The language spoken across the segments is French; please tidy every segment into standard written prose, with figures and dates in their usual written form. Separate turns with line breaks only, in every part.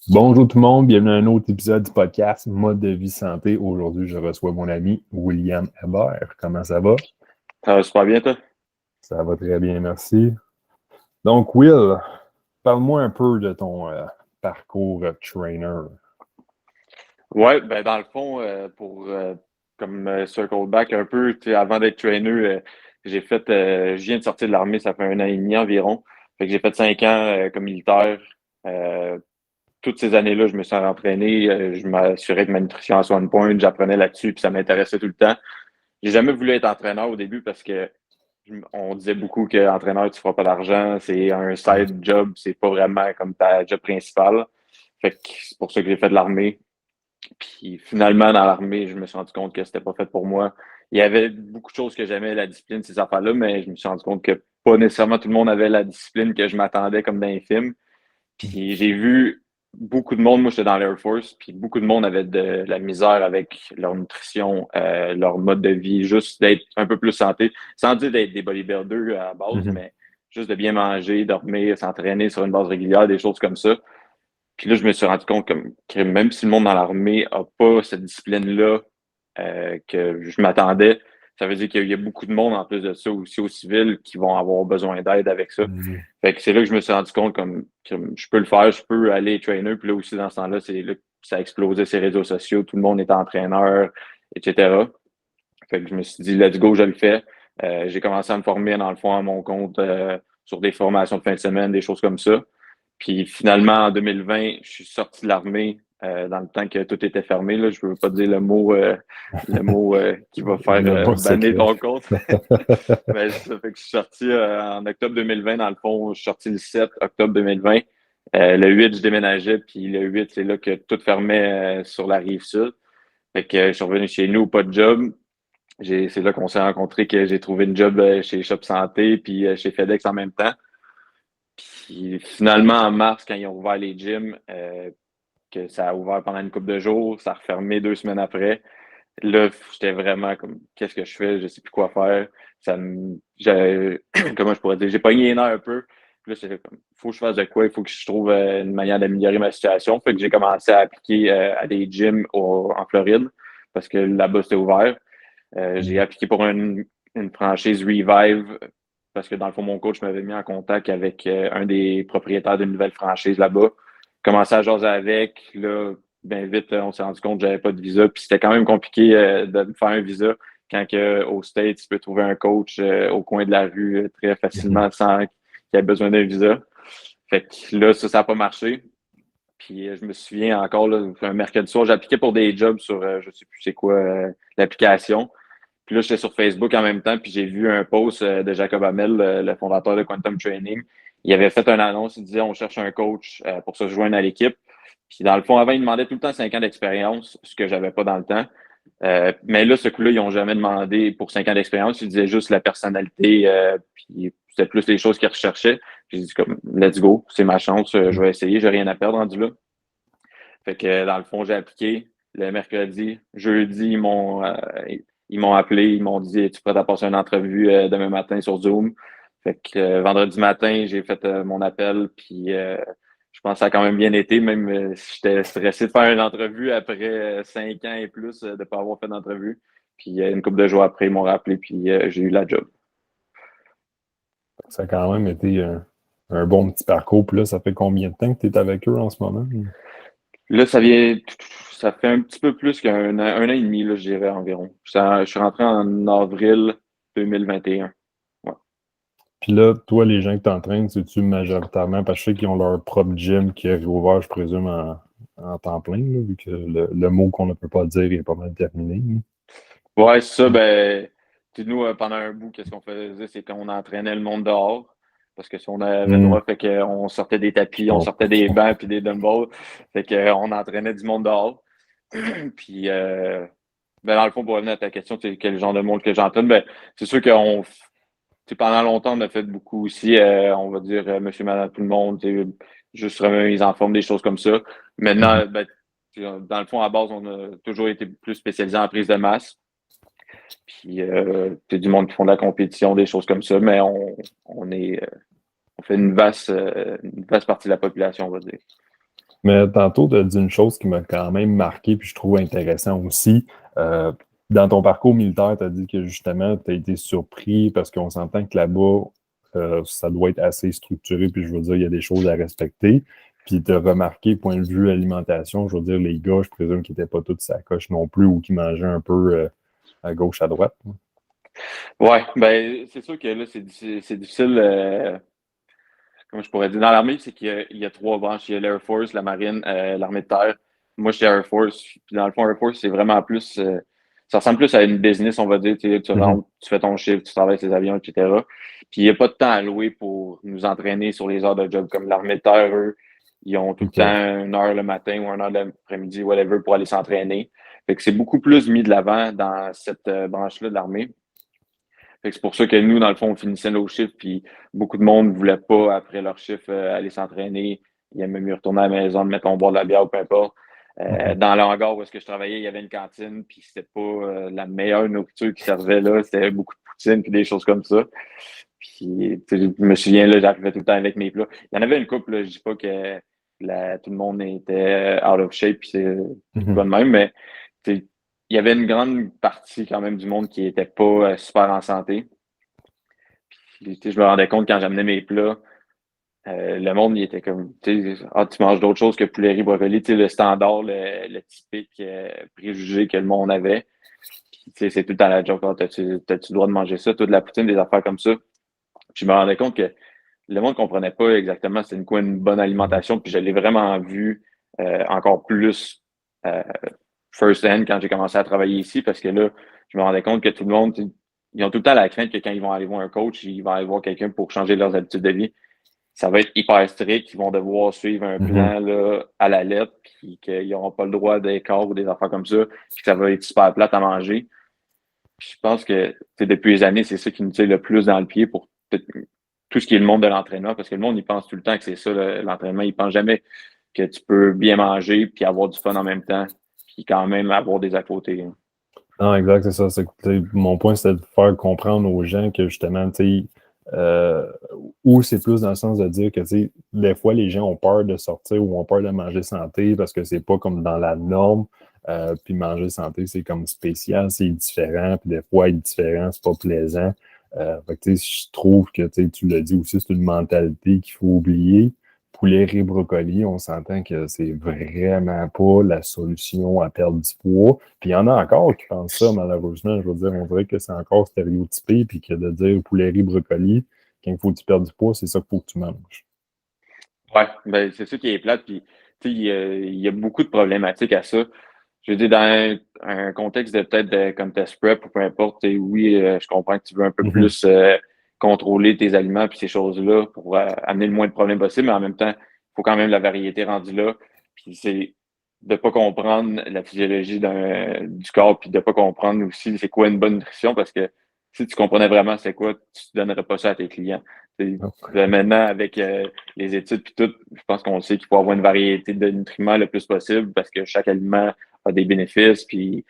Bonjour tout le monde, bienvenue à un autre épisode du podcast Mode de vie santé. Aujourd'hui, je reçois mon ami William Hébert. Comment ça va?
Ça va super bien, toi?
Ça va très bien, merci. Donc, Will, parle-moi un peu de ton parcours trainer.
Ouais, ben dans le fond, comme circle back un peu, tu sais, avant d'être trainer, je viens de sortir de l'armée, ça fait un an et demi environ. Fait que j'ai fait 5 ans comme militaire. Euh, Toutes ces années-là, je me suis entraîné, je m'assurais que ma nutrition à one point, j'apprenais là-dessus, puis ça m'intéressait tout le temps. J'ai jamais voulu être entraîneur au début parce que on disait beaucoup qu'entraîneur, tu feras pas d'argent, c'est un side job, c'est pas vraiment comme ta job principale. Fait que c'est pour ça que j'ai fait de l'armée. Puis finalement, dans l'armée, je me suis rendu compte que c'était pas fait pour moi. Il y avait beaucoup de choses que j'aimais, la discipline, ces affaires-là, mais je me suis rendu compte que pas nécessairement tout le monde avait la discipline que je m'attendais comme dans les films. Puis j'ai vu beaucoup de monde, moi j'étais dans l'Air Force, puis beaucoup de monde avait de la misère avec leur nutrition, leur mode de vie, juste d'être un peu plus santé, sans dire d'être des bodybuilders à la base,
Mhm.
mais juste de bien manger, dormir, s'entraîner sur une base régulière, des choses comme ça. Puis là, je me suis rendu compte que même si le monde dans l'armée a pas cette discipline-là que je m'attendais, ça veut dire qu'il y a beaucoup de monde en plus de ça aussi au civil qui vont avoir besoin d'aide avec ça.
Mhm.
Fait que c'est là que je me suis rendu compte que je peux le faire, je peux aller trainer. Puis là aussi, dans ce temps-là, c'est là que ça a explosé ces réseaux sociaux. Tout le monde est entraîneur, etc. Fait que je me suis dit, let's go, je le fais. J'ai commencé à me former dans le fond à mon compte sur des formations de fin de semaine, des choses comme ça. Puis finalement, en 2020, je suis sorti de l'armée dans le temps que tout était fermé. Là. Je ne veux pas dire le mot qui va faire
Le bon
banner
secret.
ton compte. Mais ça fait que je suis sorti en octobre 2020. Dans le fond, je suis sorti le 7 octobre 2020. Le 8, je déménageais. Puis le 8, c'est là que tout fermait sur la rive sud. Fait que je suis revenu chez nous, pas de job. C'est là qu'on s'est rencontrés, que j'ai trouvé une job chez Shop Santé puis chez FedEx en même temps. Puis finalement, en mars, quand ils ont ouvert les gyms, que ça a ouvert pendant une couple de jours, ça a refermé 2 semaines après. Là, j'étais vraiment comme, qu'est-ce que je fais? Je sais plus quoi faire. Comment je pourrais dire? J'ai pogné les nerfs un peu. Puis là, j'étais comme, faut que je fasse de quoi? Il faut que je trouve une manière d'améliorer ma situation. Fait que j'ai commencé à appliquer à des gyms en Floride parce que là-bas, c'était ouvert. J'ai appliqué pour une franchise Revive parce que dans le fond, mon coach m'avait mis en contact avec un des propriétaires d'une nouvelle franchise là-bas. Commencé à jaser avec. Là, ben vite, on s'est rendu compte que j'avais pas de visa. Puis c'était quand même compliqué de me faire un visa quand au States, tu peux trouver un coach au coin de la rue très
Mhm.
facilement sans qu'il ait besoin d'un visa. Fait que là, ça n'a pas marché. Puis je me souviens encore, là, un mercredi soir, j'appliquais pour des jobs sur, je sais plus c'est quoi, l'application. Puis là, j'étais sur Facebook en même temps, puis j'ai vu un post de Jacob Hamel, le fondateur de Quantum Training. Il avait fait une annonce, il disait on cherche un coach pour se joindre à l'équipe. Puis dans le fond, avant, il demandait tout le temps 5 ans d'expérience, ce que j'avais pas dans le temps. Mais là, ce coup-là, ils n'ont jamais demandé pour 5 ans d'expérience. Ils disaient juste la personnalité, puis c'était plus les choses qu'ils recherchaient. J'ai dit comme let's go, c'est ma chance, je vais essayer, j'ai rien à perdre rendu là. Fait que dans le fond, j'ai appliqué le mercredi. Jeudi, ils m'ont appelé, ils m'ont dit es-tu prêt à passer une entrevue demain matin sur Zoom? Fait que vendredi matin, j'ai fait mon appel, puis je pense que ça a quand même bien été, même si j'étais stressé de faire une entrevue après 5 ans et plus de ne pas avoir fait d'entrevue. Puis une couple de jours après, ils m'ont rappelé, puis j'ai eu la job.
Ça a quand même été un bon petit parcours. Puis là, ça fait combien de temps que tu es avec eux en ce moment?
Là, ça fait un petit peu plus un an et demi, là, je dirais environ. Je suis rentré en avril 2021. Ouais.
Puis là, toi, les gens que tu entraînes, c'est-tu majoritairement, parce que je sais qu'ils ont leur propre gym qui est réouvert, je présume, en temps plein, là, vu que le mot qu'on ne peut pas dire est pas mal terminé.
Ouais, c'est ça, ben, tu sais, nous, pendant un bout, qu'est-ce qu'on faisait, c'est qu'on entraînait le monde dehors. Parce que si on avait le
Hmm,
droit, fait qu'on sortait des
je
tapis, on sortait
comprends.
des bancs puis des dumbbells. Fait qu'on entraînait du monde dehors. Puis, ben, dans le fond, pour revenir à ta question, c'est quel genre de monde que j'entraîne, ben, c'est sûr pendant longtemps, on a fait beaucoup aussi, on va dire, monsieur, madame, tout le monde, juste remise en forme, des choses comme ça.
Mhm.
Maintenant, ben, dans le fond, à base, on a toujours été plus spécialisé en prise de masse. Puis, c'est du monde qui font de la compétition, des choses comme ça, mais on fait une vaste partie de la population, on va dire.
Mais tantôt, tu as dit une chose qui m'a quand même marqué, puis je trouve intéressant aussi. Dans ton parcours militaire, tu as dit que justement, tu as été surpris parce qu'on s'entend que là-bas, ça doit être assez structuré, puis je veux dire, il y a des choses à respecter. Puis tu as remarqué, point de vue alimentation, je veux dire, les gars, je présume qu'ils n'étaient pas tous sa coche non plus ou qu'ils mangeaient un peu à gauche, à droite.
Ouais, ben c'est sûr que là, c'est difficile. Comment je pourrais dire? Dans l'armée, c'est qu'il y a trois branches. Il y a l'Air Force, la Marine, l'armée de terre. Moi, je suis Air Force. Puis dans le fond, Air Force, c'est vraiment plus. Ça ressemble plus à une business, on va dire. Tu
Mhm.
rentres, tu fais ton chiffre, tu travailles tes avions, etc. Puis il n'y a pas de temps alloué pour nous entraîner sur les heures de job. Comme l'armée de terre, eux, ils ont tout le
OK.
temps une heure le matin ou une heure l'après-midi, whatever, pour aller s'entraîner. Fait que c'est beaucoup plus mis de l'avant dans cette branche-là de l'armée. Fait que c'est pour ça que nous, dans le fond, on finissait nos chiffres, puis beaucoup de monde ne voulait pas, après leur chiffre, aller s'entraîner. Ils aimaient mieux retourner à la maison, mettre on boire de la bière ou peu importe.
Mhm.
Dans le hangar où est-ce que je travaillais, il y avait une cantine, puis c'était pas la meilleure nourriture qui servait là. C'était beaucoup de poutine, puis des choses comme ça. Puis, je me souviens, là, j'arrivais tout le temps avec mes plats. Il y en avait une couple, là, je dis pas que tout le monde était out of shape, puis c'est pas
Mhm.
de même, mais il y avait une grande partie quand même du monde qui était pas super en santé. Puis, je me rendais compte quand j'amenais mes plats, le monde, il était comme, ah, tu manges d'autres choses que poulet, riz, brocoli, le standard, le typique préjugé que le monde avait. Puis, c'est tout le temps la joke, ah, t'as-tu le droit de manger ça, toute la poutine, des affaires comme ça. Puis, je me rendais compte que le monde comprenait pas exactement c'est quoi une bonne
Mhm.
alimentation. Puis, je l'ai vraiment vu encore plus euh, first hand quand j'ai commencé à travailler ici, parce que là, je me rendais compte que tout le monde, ils ont tout le temps la crainte que quand ils vont aller voir un coach, ils vont aller voir quelqu'un pour changer leurs habitudes de vie. Ça va être hyper strict, ils vont devoir suivre un
Mhm.
plan là, à la lettre, puis qu'ils n'auront pas le droit d'écart ou des affaires comme ça, puis que ça va être super plate à manger. Puis je pense que depuis les années, c'est ça qui nous tire le plus dans le pied pour tout ce qui est le monde de l'entraînement, parce que le monde, il pense tout le temps que c'est ça, l'entraînement. Il pense jamais que tu peux bien manger puis avoir du fun en même temps, puis quand même avoir des à côté, hein.
Non, exact, c'est ça. Mon point, c'était de faire comprendre aux gens que justement, euh, ou c'est plus dans le sens de dire que, des fois, les gens ont peur de sortir ou ont peur de manger santé parce que c'est pas comme dans la norme. Puis manger santé, c'est comme spécial, c'est différent. Puis des fois, être différent, c'est pas plaisant. Fait que, je trouve que, tu l'as dit aussi, c'est une mentalité qu'il faut oublier. Poulet, riz, brocoli, on s'entend que c'est vraiment pas la solution à perdre du poids. Puis il y en a encore qui pensent ça, malheureusement. Je veux dire, on dirait que c'est encore stéréotypé, puis que de dire poulet, riz, brocoli, quand il faut que tu perdes du poids, c'est ça qu'il faut que tu manges.
Ouais, ben c'est ça qui est plate. Puis, il y a beaucoup de problématiques à ça. Je veux dire, dans un contexte de peut-être de contest prep ou peu importe, oui, je comprends que tu veux un peu
Mhm.
plus contrôler tes aliments puis ces choses-là pour amener le moins de problèmes possible, mais en même temps, il faut quand même la variété rendue là. Puis c'est de pas comprendre la physiologie du corps, puis de pas comprendre aussi c'est quoi une bonne nutrition, parce que si tu comprenais vraiment c'est quoi, tu ne donnerais pas ça à tes clients. Maintenant, avec les études puis tout, je pense qu'on sait qu'il faut avoir une variété de nutriments le plus possible parce que chaque aliment a des bénéfices. Puis,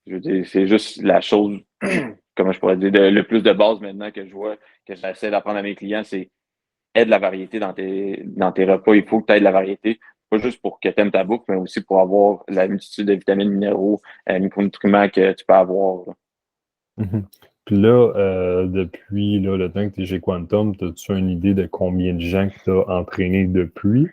je veux dire, c'est juste la chose, comment je pourrais dire, le plus de base maintenant que je vois, que j'essaie d'apprendre à mes clients, c'est aide la variété dans tes repas. Il faut que tu aies de la variété, pas juste pour que tu aimes ta bouffe, mais aussi pour avoir la multitude de vitamines, minéraux, micronutriments que tu peux avoir, là.
Mhm. Puis là, depuis là, le temps que tu es chez Quantum, as-tu une idée de combien de gens que tu as entraîné depuis?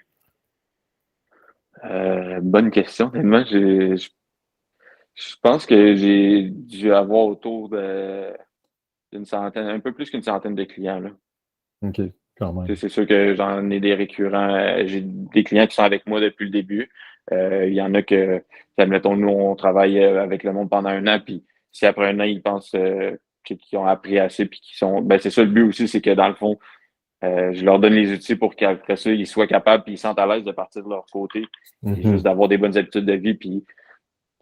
Bonne question. Honnêtement, je pense que j'ai dû avoir autour d'une centaine, un peu plus qu'une centaine de clients, là.
OK, quand même.
C'est sûr que j'en ai des récurrents. J'ai des clients qui sont avec moi depuis le début. Il y en a que, admettons, nous, on travaille avec le monde pendant un an, puis si après un an, ils pensent qu'ils ont appris assez, puis qu'ils sont. Ben, c'est ça le but aussi, c'est que dans le fond, je leur donne les outils pour qu'après ça, ils soient capables, puis ils sentent à l'aise de partir de leur côté, puis juste
Mhm.
d'avoir des bonnes habitudes de vie, puis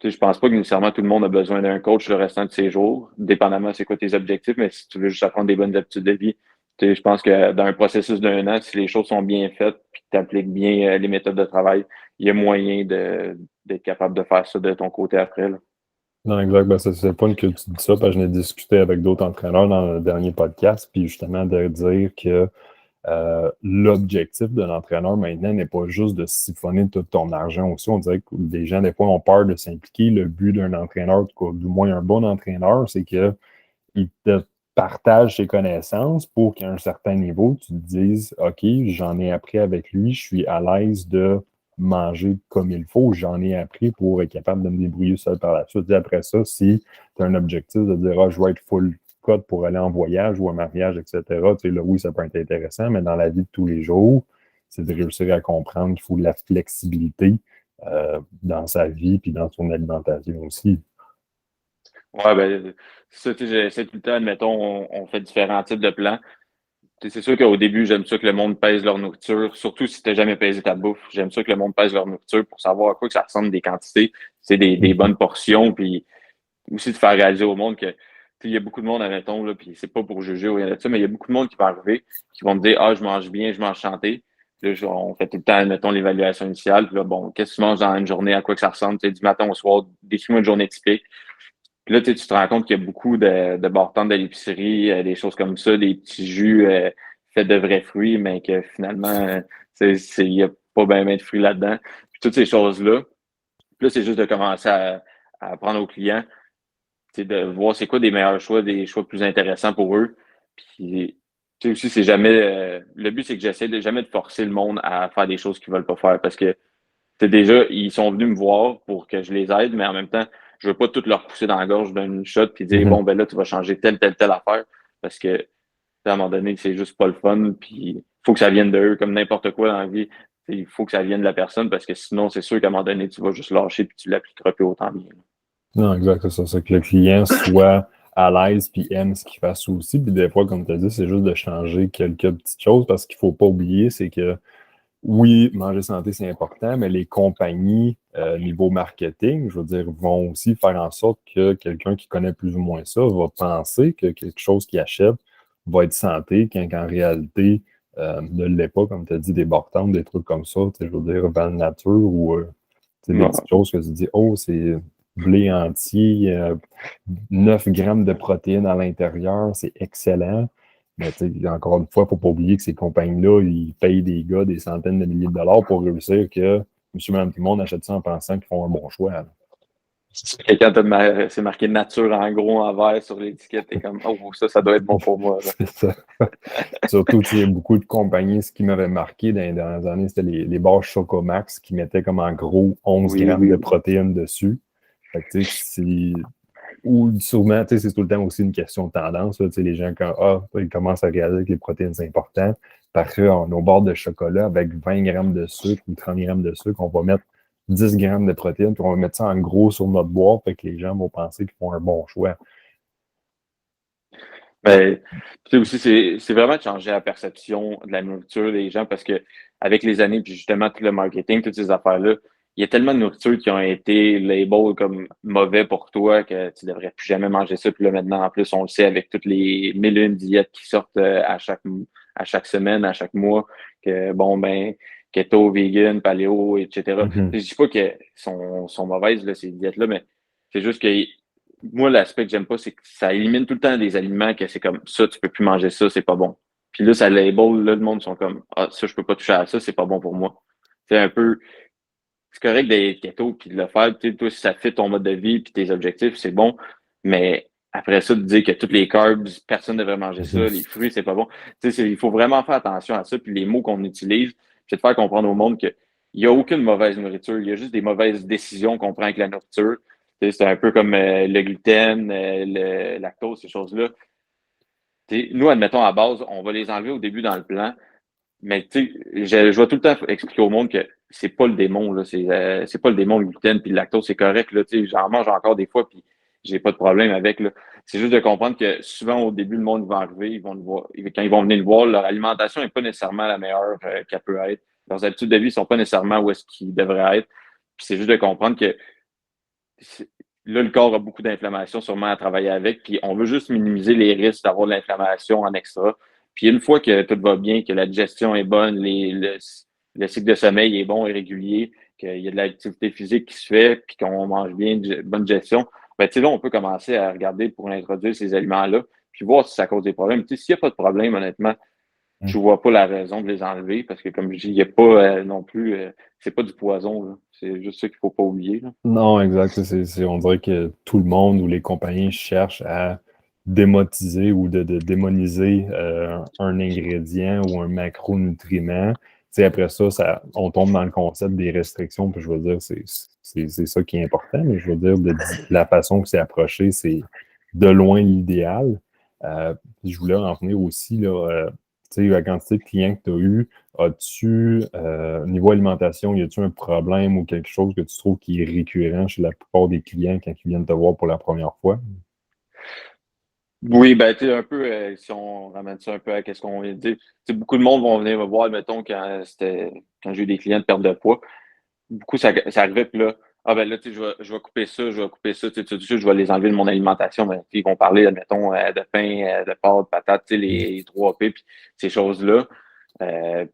je pense pas que nécessairement tout le monde a besoin d'un coach le restant de ses jours, dépendamment c'est quoi tes objectifs, mais si tu veux juste apprendre des bonnes habitudes de vie, je pense que dans un processus d'un an, si les choses sont bien faites puis que tu appliques bien les méthodes de travail, il y a moyen d'être capable de faire ça de ton côté après, là.
Non, exact. Ben, c'est le point que tu dis ça, parce que je n'ai discuté avec d'autres entraîneurs dans le dernier podcast, puis justement de dire que l'objectif de l'entraîneur maintenant n'est pas juste de siphonner tout ton argent aussi. On dirait que les gens, des fois, ont peur de s'impliquer. Le but d'un entraîneur, du moins un bon entraîneur, c'est qu'il te partage ses connaissances pour qu'à un certain niveau, tu te dises, OK, j'en ai appris avec lui, je suis à l'aise de manger comme il faut, j'en ai appris pour être capable de me débrouiller seul par la suite. Et après ça, si tu as un objectif de dire, ah, je vais être full code pour aller en voyage ou en mariage, etc., tu sais, là, oui, ça peut être intéressant, mais dans la vie de tous les jours, c'est de réussir à comprendre qu'il faut de la flexibilité dans sa vie puis dans son alimentation aussi.
Ouais, ben, ça, tu sais, j'essaie tout le temps, admettons, on fait différents types de plans. Tu sais, c'est sûr qu'au début, j'aime ça que le monde pèse leur nourriture, surtout si tu n'as jamais pesé ta bouffe. J'aime ça que le monde pèse leur nourriture pour savoir à quoi que ça ressemble des quantités, c'est des bonnes portions, puis aussi de faire réaliser au monde que il y a beaucoup de monde, admettons, là, puis c'est pas pour juger ou rien de ça, mais il y a beaucoup de monde qui va arriver, qui vont me dire ah, je mange bien, je mange santé. Là, on fait tout le temps, admettons, l'évaluation initiale. Puis là, bon, qu'est-ce que tu manges dans une journée, à quoi que ça ressemble, tu sais, du matin au soir, décris-moi une journée typique. Puis là, tu te rends compte qu'il y a beaucoup de barres de l'épicerie, des choses comme ça, des petits jus faits de vrais fruits, mais que finalement, il n'y a pas bien de fruits là-dedans. Puis toutes ces choses-là. Puis là, c'est juste de commencer à apprendre aux clients, de voir c'est quoi des meilleurs choix, des choix plus intéressants pour eux. Puis, tu sais aussi, c'est jamais. Le but, c'est que j'essaie de jamais de forcer le monde à faire des choses qu'ils veulent pas faire parce que c'est déjà, ils sont venus me voir pour que je les aide, mais en même temps, je veux pas tout leur pousser dans la gorge d'une shot puis dire
Mhm.
bon ben là, tu vas changer telle affaire parce que à un moment donné, c'est juste pas le fun, puis il faut que ça vienne d'eux, comme n'importe quoi dans la vie. Il faut que ça vienne de la personne parce que sinon, c'est sûr qu'à un moment donné, tu vas juste lâcher puis tu l'appliqueras plus autant bien.
Non, exact, c'est ça. C'est que le client soit à l'aise puis aime ce qu'il fasse aussi. Puis des fois, comme tu as dit, c'est juste de changer quelques petites choses parce qu'il ne faut pas oublier, c'est que oui, manger santé, c'est important, mais les compagnies, niveau marketing, je veux dire, vont aussi faire en sorte que quelqu'un qui connaît plus ou moins ça va penser que quelque chose qu'il achète va être santé, quand en réalité, ne l'est pas, comme tu as dit, des bartendes, des trucs comme ça, tu sais, je veux dire, Val Nature ou tu sais, des petites
Ouais.
choses que tu dis, oh, c'est blé entier, 9 grammes de protéines à l'intérieur, c'est excellent. Mais encore une fois, il ne faut pas oublier que ces compagnies-là, ils payent des gars des centaines de milliers de dollars pour réussir que monsieur, madame, tout le monde achète ça en pensant qu'ils font un bon choix. Là.
Quelqu'un c'est marqué nature en gros en vert sur l'étiquette, t'es comme oh ça doit être bon pour moi. Là.
C'est ça. Surtout, il y a beaucoup de compagnies, ce qui m'avait marqué dans les dernières années, c'était les barres Chocomax qui mettaient comme en gros 11
Oui,
grammes
oui,
de
oui.
protéines dessus. Fait que, tu sais, ou sûrement, tu sais, c'est tout le temps aussi une question de tendance. Là, tu sais, les gens, quand ils commencent à réaliser que les protéines, c'est important, parce que nos barres de chocolat, avec 20 grammes de sucre ou 30 grammes de sucre, on va mettre 10 grammes de protéines, puis on va mettre ça en gros sur notre boîte, fait que les gens vont penser qu'ils font un bon choix.
Mais tu sais aussi, c'est vraiment de changer la perception de la nourriture des gens parce que avec les années, puis justement tout le marketing, toutes ces affaires-là, il y a tellement de nourriture qui ont été label comme mauvais pour toi que tu devrais plus jamais manger ça. Puis là maintenant, en plus, on le sait avec toutes les mille et une diètes qui sortent à chaque semaine, à chaque mois, que bon ben keto, vegan, paléo, etc.
Mhm.
Je dis pas que sont mauvaises là, ces diètes-là, mais c'est juste que moi, l'aspect que j'aime pas, c'est que ça élimine tout le temps des aliments que c'est comme ça, tu peux plus manger ça, c'est pas bon. Puis là, ça label, là, le monde sont comme ah, ça, je peux pas toucher à ça, c'est pas bon pour moi. C'est un peu. C'est correct d'être keto puis de le faire. Tu sais, toi, si ça fait ton mode de vie puis tes objectifs, c'est bon. Mais après ça, de dire que toutes les carbs, personne ne devrait manger ça,
Mhm.
les fruits, c'est pas bon. Tu sais, il faut vraiment faire attention à ça. Puis les mots qu'on utilise, c'est de faire comprendre au monde qu'il n'y a aucune mauvaise nourriture. Il y a juste des mauvaises décisions qu'on prend avec la nourriture. Tu sais, c'est un peu comme le gluten, le lactose, ces choses-là. Tu sais, nous, admettons, à base, on va les enlever au début dans le plan. Mais tu sais, je vais tout le temps expliquer au monde que c'est pas le démon, là. C'est pas le démon, le gluten puis le lactose, c'est correct, là. Tu sais, j'en mange encore des fois, puis j'ai pas de problème avec, là. C'est juste de comprendre que souvent, au début, le monde va arriver, ils vont le voir. Quand ils vont venir le voir, leur alimentation n'est pas nécessairement la meilleure qu'elle peut être. Leurs habitudes de vie ne sont pas nécessairement où est-ce qu'ils devraient être. Puis c'est juste de comprendre que là, le corps a beaucoup d'inflammation sûrement à travailler avec, puis on veut juste minimiser les risques d'avoir de l'inflammation en extra. Puis une fois que tout va bien, que la digestion est bonne, le cycle de sommeil est bon et régulier, qu'il y a de l'activité physique qui se fait, puis qu'on mange bien, bonne gestion, ben, tu sais, là, on peut commencer à regarder pour introduire ces aliments-là, puis voir si ça cause des problèmes. Tu sais, s'il n'y a pas de problème, honnêtement, je vois pas la raison de les enlever parce que, comme je dis, il n'y a pas non plus, c'est pas du poison, là. C'est juste ça qu'il faut pas oublier, là.
Non, exact. On dirait que tout le monde ou les compagnies cherchent à démotiser ou de démoniser un ingrédient ou un macronutriment. Après ça, on tombe dans le concept des restrictions, puis je veux dire, c'est ça qui est important, mais je veux dire, la façon que c'est approché, c'est de loin l'idéal. Puis je voulais en venir aussi, là, la quantité de clients que tu as eu. As-tu, niveau alimentation, y a-tu un problème ou quelque chose que tu trouves qui est récurrent chez la plupart des clients quand ils viennent te voir pour la première fois?
Oui, ben, tu sais, un peu, si on ramène ça un peu à ce qu'on vient de dire, tu sais, beaucoup de monde vont venir me voir, mettons, quand j'ai eu des clients de perte de poids. Beaucoup, ça arrivait, puis là, ah ben là, tu sais, je vais couper ça, je vais couper ça, tu sais, tout de suite, je vais les enlever de mon alimentation. Ben, ils vont parler, admettons, de pain, de pâtes, de patates, tu sais, les 3 P, puis ces choses-là. Euh,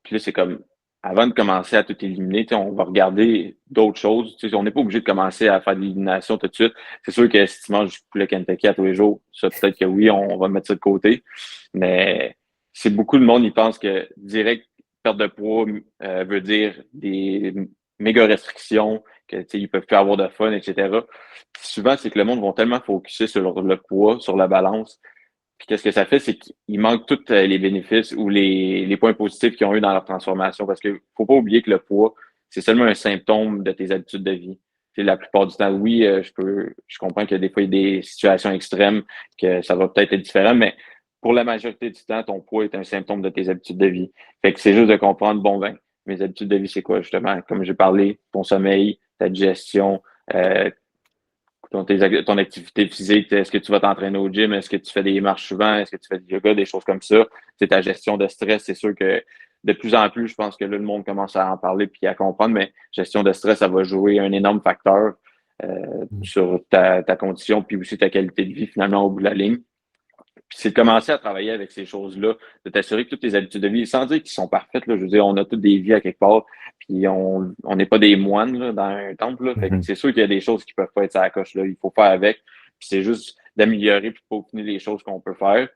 Puis là, c'est comme, avant de commencer à tout éliminer, tu sais, on va regarder d'autres choses. Tu sais, on n'est pas obligé de commencer à faire de l'élimination tout de suite. C'est sûr que si tu manges du poulet Kentucky à tous les jours, ça, peut-être que oui, on va mettre ça de côté. Mais c'est beaucoup de monde, ils pensent que direct perte de poids veut dire des méga restrictions, que tu sais, ils peuvent plus avoir de fun, etc. Puis souvent, c'est que le monde va tellement focuser sur le poids, sur la balance, puis qu'est-ce que ça fait, c'est qu'il manque tous les bénéfices ou les points positifs qu'ils ont eu dans leur transformation. Parce que faut pas oublier que le poids, c'est seulement un symptôme de tes habitudes de vie. C'est la plupart du temps, oui, je comprends que des fois, il y a des situations extrêmes, que ça va peut-être être différent, mais pour la majorité du temps, ton poids est un symptôme de tes habitudes de vie. Fait que c'est juste de comprendre, bon, ben, mes habitudes de vie, c'est quoi, justement? Comme j'ai parlé, ton sommeil, ta digestion, euh, ton activité physique, est-ce que tu vas t'entraîner au gym, est-ce que tu fais des marches souvent, est-ce que tu fais du yoga, des choses comme ça. C'est ta gestion de stress, c'est sûr que de plus en plus, je pense que là, le monde commence à en parler puis à comprendre, mais gestion de stress, ça va jouer un énorme facteur sur ta condition puis aussi ta qualité de vie finalement au bout de la ligne. Puis c'est de commencer à travailler avec ces choses-là, de t'assurer que toutes tes habitudes de vie, sans dire qu'ils sont parfaites, là, je veux dire, on a toutes des vies à quelque part, puis on n'est pas des moines là, dans un temple. Là, fait que
Mhm.
c'est sûr qu'il y a des choses qui peuvent pas être à la coche, là, il faut faire avec. Puis c'est juste d'améliorer puis de peaufiner les choses qu'on peut faire.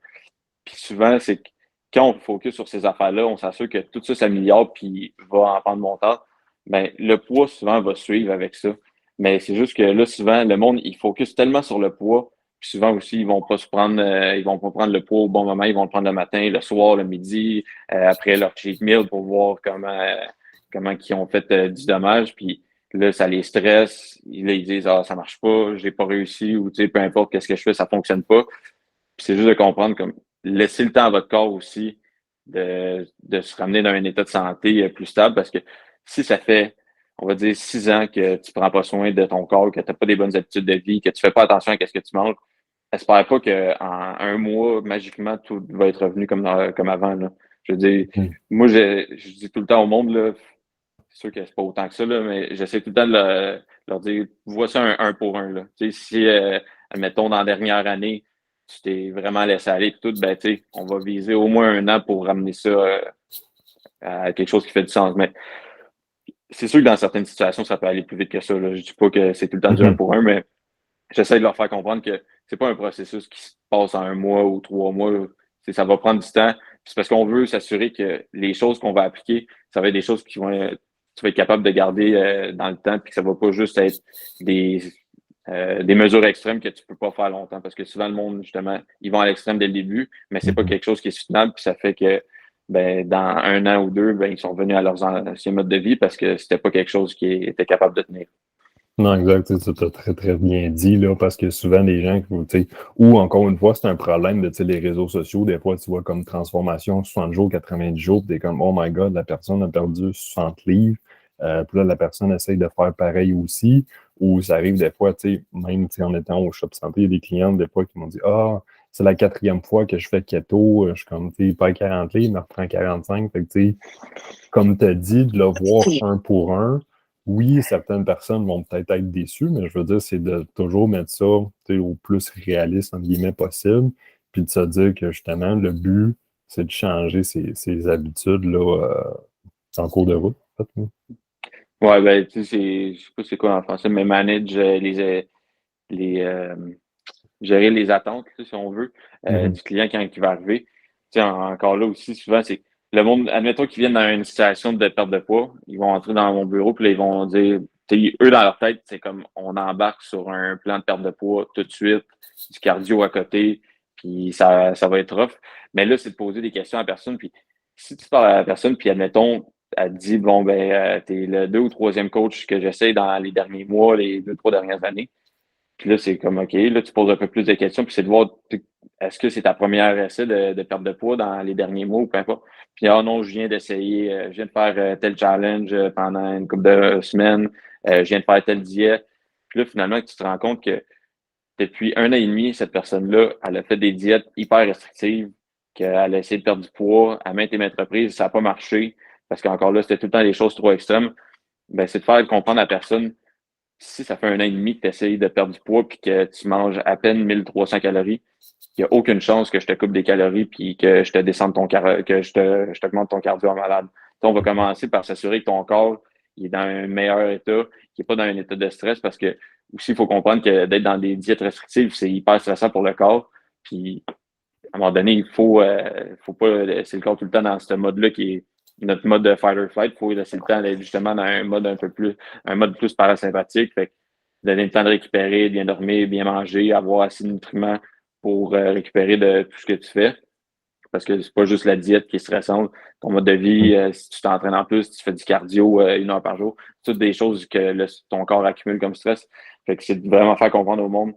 Puis souvent, c'est que quand on focus sur ces affaires-là, on s'assure que tout ça s'améliore puis va en prendre montant. Ben, le poids, souvent, va suivre avec ça. Mais c'est juste que là, souvent, le monde, il focus tellement sur le poids. Puis souvent aussi, ils vont pas prendre le poids au bon moment. Ils vont le prendre le matin, le soir, le midi, après leur cheat meal pour voir comment ils ont fait du dommage. Puis là, ça les stresse. Là, ils disent, ah, ça marche pas, j'ai pas réussi, ou tu sais, peu importe qu'est-ce que je fais, ça fonctionne pas. Puis c'est juste de comprendre comme laisser le temps à votre corps aussi de se ramener dans un état de santé plus stable parce que si ça fait, on va dire, 6 ans que tu prends pas soin de ton corps, que tu n'as pas des bonnes habitudes de vie, que tu fais pas attention à ce que tu manges, espère pas qu'en un mois, magiquement, tout va être revenu comme avant. Là. Je veux dire,
Mhm.
moi, je dis tout le temps au monde, là, c'est sûr que c'est pas autant que ça, là, mais j'essaie tout le temps de leur dire, vois ça un pour un. Là. Tu sais, si, admettons, dans la dernière année, tu t'es vraiment laissé aller et tout, ben, tu sais, on va viser au moins un an pour ramener ça à quelque chose qui fait du sens. Mais c'est sûr que dans certaines situations, ça peut aller plus vite que ça. Là. Je dis pas que c'est tout le temps du un
Mhm.
pour un, mais j'essaie de leur faire comprendre que c'est pas un processus qui se passe en un mois ou 3 mois. Ça va prendre du temps. C'est parce qu'on veut s'assurer que les choses qu'on va appliquer, ça va être des choses tu vas être capable de garder dans le temps, puis que ça va pas juste être des mesures extrêmes que tu peux pas faire longtemps. Parce que souvent, le monde, justement, ils vont à l'extrême dès le début, mais c'est pas
Mhm.
quelque chose qui est soutenable, puis ça fait que ben, dans un an ou deux, ben, ils sont revenus à leurs anciens modes de vie parce que c'était pas quelque chose qui était capable de tenir.
Non, exact, tu as très, très bien dit, là, parce que souvent, les gens, tu sais, ou encore une fois, c'est un problème de, tu sais, les réseaux sociaux. Des fois, tu vois comme transformation 60 jours, 90 jours, puis t'es comme, oh my God, la personne a perdu 60 livres. Puis là, la personne essaye de faire pareil aussi. Ou ça arrive des fois, tu sais, même tu sais, en étant au shop santé, il y a des clientes des fois qui m'ont dit, ah, c'est la quatrième fois que je fais keto. Je suis comme, tu sais, pas 40 livres, mais reprends 45. Fait que, tu sais, comme tu as dit, de le voir un pour un. Oui, certaines personnes vont peut-être être déçues, mais je veux dire, c'est de toujours mettre ça tu sais, au plus réaliste, entre guillemets, possible, puis de se dire que justement, le but, c'est de changer ses habitudes là, en cours de route. En fait, là.
Ouais, ben, tu sais, je sais pas c'est quoi en français, mais manage les gérer les attentes, là, si on veut,
Mhm.
du client quand il va arriver. encore là aussi, souvent, c'est le monde, admettons qu'ils viennent dans une situation de perte de poids, ils vont entrer dans mon bureau, puis là, ils vont dire, eux, dans leur tête, c'est comme on embarque sur un plan de perte de poids tout de suite, du cardio à côté, puis ça va être rough. Mais là, c'est de poser des questions à la personne, puis si tu parles à la personne, puis admettons, elle te dit, bon, ben, t'es le 2 ou 3e coach que j'essaie dans les derniers mois, les 2, 3 dernières années. Puis là, c'est comme, OK, là, tu poses un peu plus de questions, puis c'est de voir, est-ce que c'est ta première essai de perte de poids dans les derniers mois ou peu importe. Puis, ah non, je viens d'essayer, je viens de faire tel challenge pendant une couple de semaines, je viens de faire telle diète. Puis là, finalement, tu te rends compte que depuis 1 an et demi, cette personne-là, elle a fait des diètes hyper restrictives, qu'elle a essayé de perdre du poids à maintes et maintes reprises, ça n'a pas marché, parce qu'encore là, c'était tout le temps des choses trop extrêmes. Ben, c'est de faire comprendre à la personne, si ça fait 1 an et demi que tu essayes de perdre du poids puis que tu manges à peine 1300 calories, il n'y a aucune chance que je te coupe des calories puis que je te descende que je t'augmente ton cardio en malade. Donc, on va commencer par s'assurer que ton corps il est dans un meilleur état, qu'il n'est pas dans un état de stress parce que aussi, il faut comprendre que d'être dans des diètes restrictives, c'est hyper stressant pour le corps. Puis, à un moment donné, faut pas laisser le corps tout le temps dans ce mode-là qui est notre mode de fight or flight. Il faut laisser le temps d'être justement dans un mode plus parasympathique. Fait que donner le temps de récupérer, bien dormir, bien manger, avoir assez de nutriments pour récupérer de tout ce que tu fais. Parce que c'est pas juste la diète qui est stressante. Ton mode de vie, si tu t'entraînes en plus, si tu fais du cardio 1 heure par jour, c'est toutes des choses que ton corps accumule comme stress. Fait que c'est de vraiment faire comprendre au monde.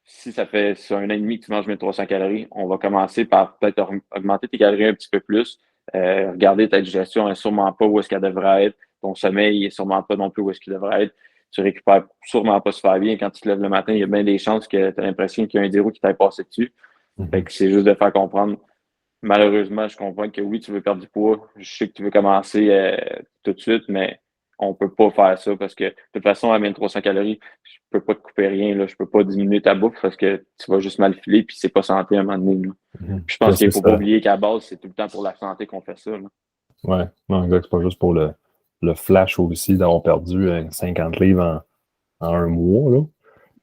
Si ça fait sur 1 an et demi que tu manges 1300 calories, on va commencer par peut-être augmenter tes calories un petit peu plus. Regarder ta digestion n'est sûrement pas où est-ce qu'elle devrait être. Ton sommeil n'est sûrement pas non plus où est-ce qu'il devrait être. Tu récupères sûrement pas super bien. Quand tu te lèves le matin, il y a bien des chances que tu as l'impression qu'il y a un zéro qui t'aille passé dessus. Fait que c'est juste de faire comprendre. Malheureusement, je comprends que oui, tu veux perdre du poids. Je sais que tu veux commencer tout de suite, mais on peut pas faire ça parce que de toute façon, à 1300 calories, je peux pas te couper rien. Là. Je peux pas diminuer ta bouffe parce que tu vas juste mal filer puis c'est pas santé à un moment donné. Là. Puis je pense qu'il faut pas oublier qu'à la base, c'est tout le temps pour la santé qu'on fait ça. Là.
Ouais, non, exact. C'est pas juste pour le flash aussi d'avoir perdu 50 livres en un mois, là.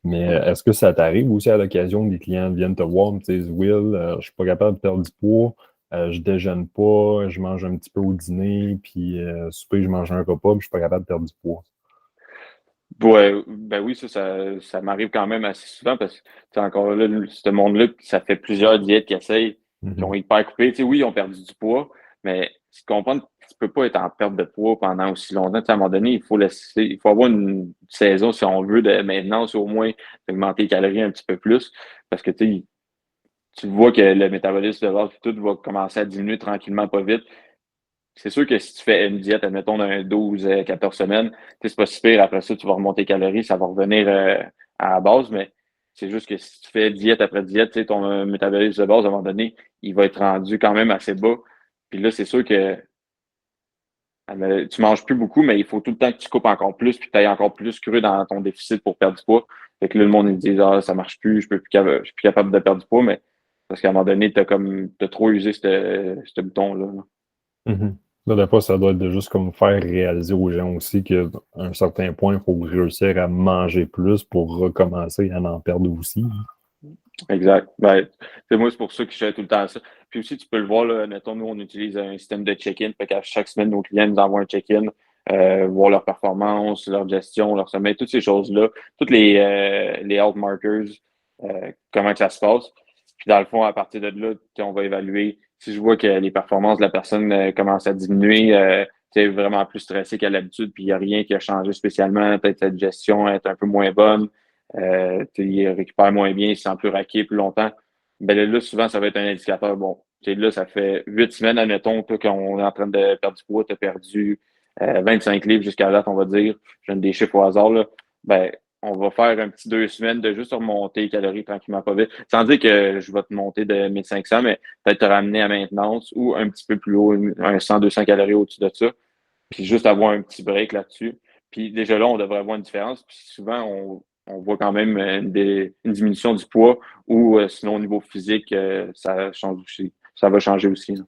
Mais est-ce que ça t'arrive aussi à l'occasion que des clients viennent te voir et me disent Will, je suis pas capable de perdre du poids, je déjeune pas, je mange un petit peu au dîner, puis souper, je mange un repas, puis je suis pas capable de perdre du poids.
Ouais, ben oui, ça m'arrive quand même assez souvent parce que encore là, ce monde-là, ça fait plusieurs diètes qui essayent, qui ont hyper coupé. Tu sais, oui, ils ont perdu du poids, mais tu comprends que tu peux pas être en perte de poids pendant aussi longtemps. Tu sais, à un moment donné, il faut avoir une saison, si on veut, de maintenance, au moins d'augmenter les calories un petit peu plus. Parce que tu vois que le métabolisme de base, tout va commencer à diminuer tranquillement, pas vite. C'est sûr que si tu fais une diète, admettons, d'un 12, 14 semaines, c'est pas si pire. Après ça, tu vas remonter les calories, ça va revenir à la base, mais c'est juste que si tu fais diète après diète, ton métabolisme de base, à un moment donné, il va être rendu quand même assez bas. Puis là, c'est sûr que tu manges plus beaucoup, mais il faut tout le temps que tu coupes encore plus, puis que tu ailles encore plus cru dans ton déficit pour perdre du poids. Fait que là, le monde, il dit, ah, ça marche plus, je suis plus capable de perdre du poids, mais parce qu'à un moment donné, t'as trop usé ce bouton-là.
Mhm. Là, des fois, ça doit être de juste comme faire réaliser aux gens aussi qu'à un certain point, il faut réussir à manger plus pour recommencer à en perdre aussi.
Exact. Ben, moi, c'est pour ça que je fais tout le temps ça. Puis aussi, tu peux le voir, là, mettons, nous, on utilise un système de check-in. Fait qu'à chaque semaine, nos clients nous envoient un check-in, voir leur performance, leur gestion, leur sommeil, toutes ces choses-là, toutes les health markers, comment que ça se passe. Puis dans le fond, à partir de là, on va évaluer. Si je vois que les performances de la personne commencent à diminuer, c'est vraiment plus stressé qu'à l'habitude, puis il n'y a rien qui a changé spécialement, peut-être cette gestion est un peu moins bonne. Il récupère moins bien, il se sent plus raqué plus longtemps. Ben là, souvent, ça va être un indicateur. Bon, là, ça fait 8 semaines, admettons, toi, qu'on est en train de perdre du poids, tu as perdu 25 livres jusqu'à date, on va dire. Je donne des chiffres au hasard, là. Ben, on va faire un petit 2 semaines de juste remonter les calories tranquillement, pas vite. Sans dire que je vais te monter de 1500, mais peut-être te ramener à maintenance ou un petit peu plus haut, un 100, 200 calories au-dessus de ça. Puis juste avoir un petit break là-dessus. Puis déjà là, on devrait avoir une différence. Puis souvent, on voit quand même une diminution du poids ou sinon au niveau physique, ça change aussi. Ça va changer aussi. Là.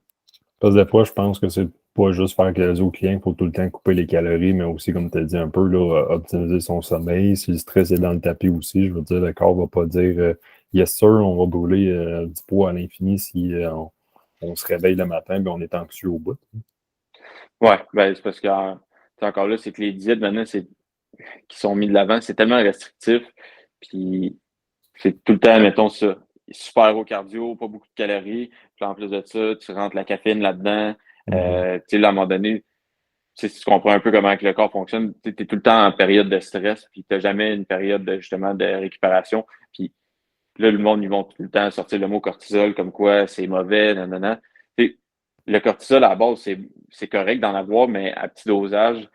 Parce que des fois, je pense que c'est pas juste faire réaliser au client qu'il faut tout le temps couper les calories, mais aussi, comme tu as dit un peu, là, optimiser son sommeil. Si le stress est dans le tapis aussi, je veux dire, le corps va pas dire Yes sir, on va brûler du poids à l'infini si on se réveille le matin et on est anxieux au bout.
Ouais, ben, c'est parce que encore là, c'est que les diètes maintenant, qui sont mis de l'avant, c'est tellement restrictif. Puis c'est tout le temps, mettons ça, super au cardio, pas beaucoup de calories. Puis en plus de ça, tu rentres la caféine là-dedans. Tu sais, là, à un moment donné, tu sais, si tu comprends un peu comment que le corps fonctionne, tu es tout le temps en période de stress, puis tu n'as jamais une période justement de récupération. Puis là, le monde, ils vont tout le temps sortir le mot cortisol, comme quoi c'est mauvais, nanana. Tu sais, le cortisol, à la base, c'est correct d'en avoir, mais à petit dosage.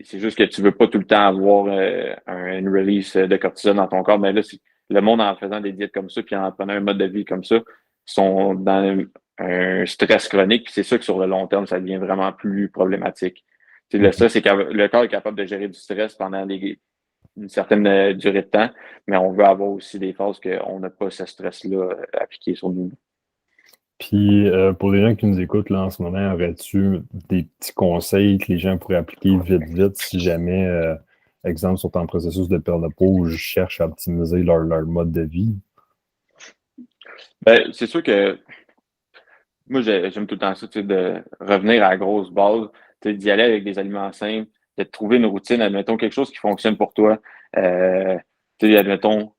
C'est juste que tu veux pas tout le temps avoir une release de cortisol dans ton corps. Mais là, le monde, en faisant des diètes comme ça, puis en prenant un mode de vie comme ça, sont dans un stress chronique. Puis c'est sûr que sur le long terme, ça devient vraiment plus problématique. Tu sais, le stress, c'est que le corps est capable de gérer du stress pendant une certaine durée de temps, mais on veut avoir aussi des phases qu'on n'a pas ce stress-là appliqué sur nous.
Puis, pour les gens qui nous écoutent là, en ce moment, aurais-tu des petits conseils que les gens pourraient appliquer vite, vite si jamais, exemple, sont en processus de perte de poids ou cherchent à optimiser leur mode de vie?
Ben, c'est sûr que moi, j'aime tout le temps ça, tu sais, de revenir à la grosse base, tu sais, d'y aller avec des aliments simples, de trouver une routine, admettons, quelque chose qui fonctionne pour toi. Tu sais, admettons,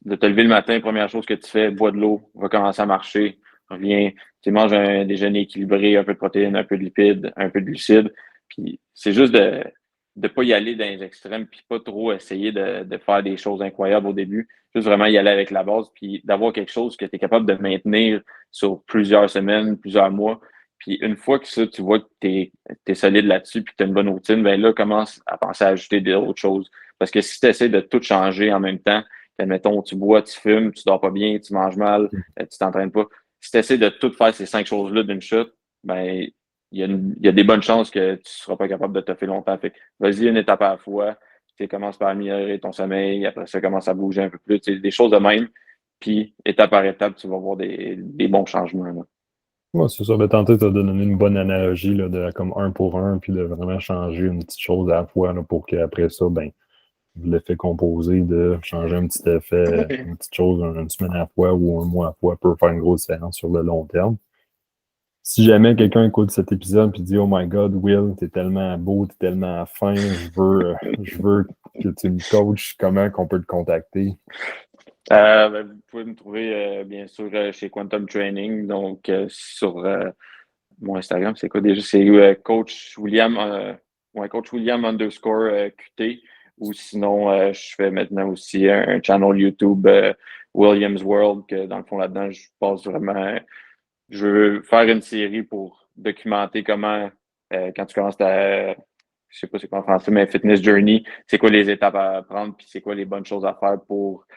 de te lever le matin, première chose que tu fais, bois de l'eau, va commencer à marcher, reviens, tu manges un déjeuner équilibré, un peu de protéines, un peu de lipides, un peu de glucides. Puis c'est juste de ne pas y aller dans les extrêmes, puis pas trop essayer de faire des choses incroyables au début. Juste vraiment y aller avec la base, puis d'avoir quelque chose que tu es capable de maintenir sur plusieurs semaines, plusieurs mois. Puis une fois que ça, tu vois que tu es solide là-dessus, puis que tu as une bonne routine, ben là, commence à penser à ajouter d'autres choses. Parce que si tu essaies de tout changer en même temps, admettons, tu bois, tu fumes, tu dors pas bien, tu manges mal, tu t'entraînes pas. Si tu essaies de tout faire ces 5 choses-là d'une shot, ben il y a des bonnes chances que tu seras pas capable de te faire longtemps. Fait vas-y une étape à la fois. Tu commences par améliorer ton sommeil, après ça, commence à bouger un peu plus. Des choses de même. Puis, étape par étape, tu vas voir des bons changements. Là.
Ouais, c'est ça. Ben, tenter de donner une bonne analogie là, de comme un pour un, puis de vraiment changer une petite chose à la fois là, pour qu'après ça, ben, l'effet composé de changer un petit effet, une petite chose une semaine à la fois ou un mois à la fois peut faire une grosse différence sur le long terme. Si jamais quelqu'un écoute cet épisode et dit Oh my God, Will, t'es tellement beau, t'es tellement fin, je veux que tu me coaches, comment qu'on peut te contacter?
Ben, vous pouvez me trouver, bien sûr, chez Quantum Training. Donc, sur mon Instagram, c'est quoi déjà? C'est Coach William, Coach William _ QT. Ou sinon, je fais maintenant aussi un channel YouTube Williams World, que dans le fond, là-dedans, je passe vraiment. Je veux faire une série pour documenter comment, quand tu commences je sais pas c'est quoi en français, mais fitness journey, c'est quoi les étapes à prendre, puis c'est quoi les bonnes choses à faire pour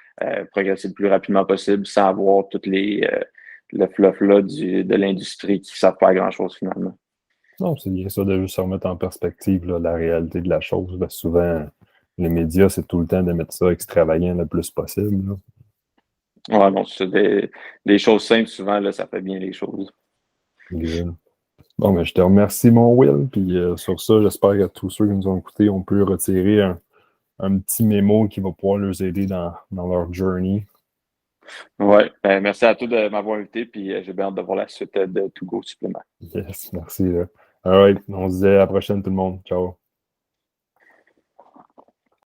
progresser le plus rapidement possible sans avoir toutes le fluff-là de l'industrie qui ne savent pas grand-chose finalement.
Non, c'est bien ça de juste se remettre en perspective là, la réalité de la chose. Parce que souvent, les médias, c'est tout le temps de mettre ça extravagant le plus possible. Là.
Ouais, non, c'est des choses simples, souvent, là, ça fait bien les choses.
Good. Bon, mais je te remercie, mon Will. Puis sur ça, j'espère que tous ceux qui nous ont écoutés ont pu retirer un petit mémo qui va pouvoir les aider dans leur journey.
Ouais, ben, merci à tous de m'avoir invité, puis j'ai bien hâte de voir la suite de To Go Supplément.
Yes, merci. Là. All right, on se dit à la prochaine, tout le monde. Ciao.